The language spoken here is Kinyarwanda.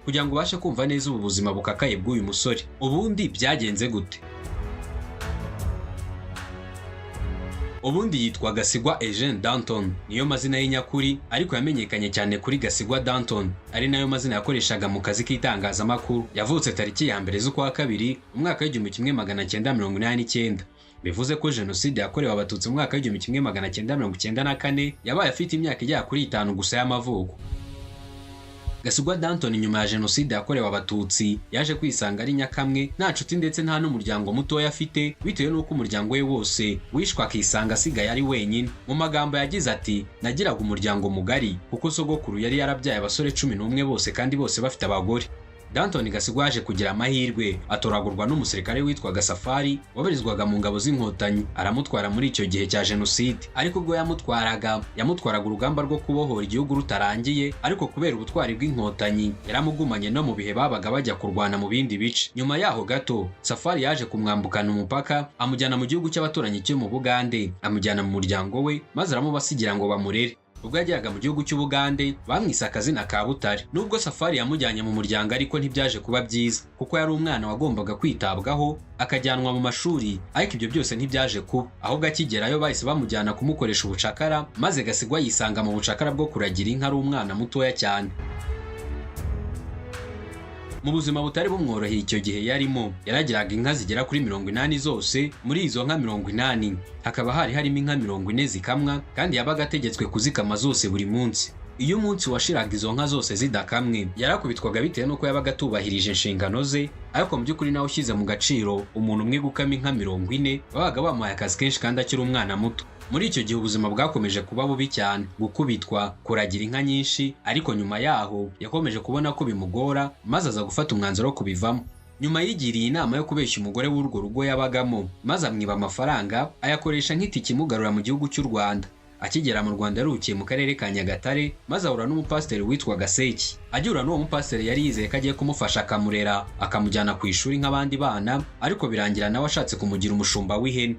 kugira ngo ubashe kumva neza ubu buzima bukakaye bw'uyu musore. Ubundi byagenze gute? Ubundi yitwa Gasigwa Eugene Danton, niyo mazina ye nyakuri, ariko yamenyekanye cyane kuri Gasigwa Danton, ari nayo mazina yakoreshaga mu kazi k'itangazamakuru. Yavutse tariki ya 1 z'ukwa kabiri umwaka w'1989. Bivuze ko Jenoside yakorewe Abatutsi mu mwaka w'1994 yabaye afite imyaka ijya kuri 5 gusa y'amavuko. Gasigwa Danton nyuma ya Jenoside yakorewe Abatutsi yaje kwisanga ari nyakamwe, nta nshuti ndetse nta n'umuryango mutoya afite, bitewe n'uko umuryango we wose wishwa akisanga asigaye ari wenyine. Mu magambo yagize ati, nagiraga umuryango mugari kuko sogokuru yari yarabyaye abasore 11 bose kandi bose bafite abagore. Danton Gasigwa yaje kugira amahirwe atoragurwa n'umusirikare witwaga Safari wabarizwaga mu ngabo z'inkotanyi, aramutwara muri icyo gihe cya Jenoside. Ariko ubwo yamutwaraga urugamba rwo kubohora igihugu rutarangiye, ariko kubera ubutwari bw'inkotanyi yaramugumanye no mu bihe babaga bajya kurwana mu bindi bice. Nyuma yaho gato Safari yaje kumwambukana umupaka, amujyana mu gihugu cy'abaturanyi cyo mu Bugande, amujyana mu muryango we maze aramubasigira ngo bamurere. Ubwo yageraga mu gihugu cy'Ubugande bamwise akazina ka Butare. Nubwo Safari yamujyanye mu muryango ariko ntibyaje kuba byiza, kuko yari umwana wagombaga kwitabwaho akajyanwa mu mashuri, ariko ibyo byose ntibyaje kuba. Ahubwo akigerayo bahise bamujyana kumukoresha ubucakara, maze Gasigwa yisanga mu bucakara bwo kuragira inka ari umwana mutoya cyane. Mu buzima butari bumworoheye icyo gihe yarimo, yaragiraga inka zigera kuri 80 zose. Muri izo nka 80 hakaba harimo inka 40 zikamwa, kandi yabaga ategetswe kuzikama zose buri munsi. Iyo umunsi washiraga izo nka zose zidakamwe yarakubitwaga bitewe n'uko yabaga atubahirije inshingano ze, ariko mu by'ukuri nawe ushyize mu gaciro umuntu umwe gukama inka 40 babaga bamuhaye akazi kenshi kandi akiri umwana muto. Muri icyo gihe ubuzima bwakomeje kuba bubi cyane, gukubitwa, kuragira inka nyinshi, ariko nyuma yaho yakomeje kubona ko bimugora maze aza gufata umwanzuro wo kubivamo. Nyuma yigiriye inama yo kubeshya umugore w'urwo rugo yabagamo, maze amwiba amafaranga ayakoresha nk'itiki imugarura mu gihugu cy'u Rwanda. Akigera mu Rwanda yarukiye mu karere ka Nyagatare, maze ahura n'umupasiteri witwaga Seki. Agihura n'uwo mupasiteri yari yizeye ko agiye kumufasha akamurera, akamujyana ku ishuri nk'abandi bana, ariko birangira nawe ashatse kumugira umushumba w'ihene.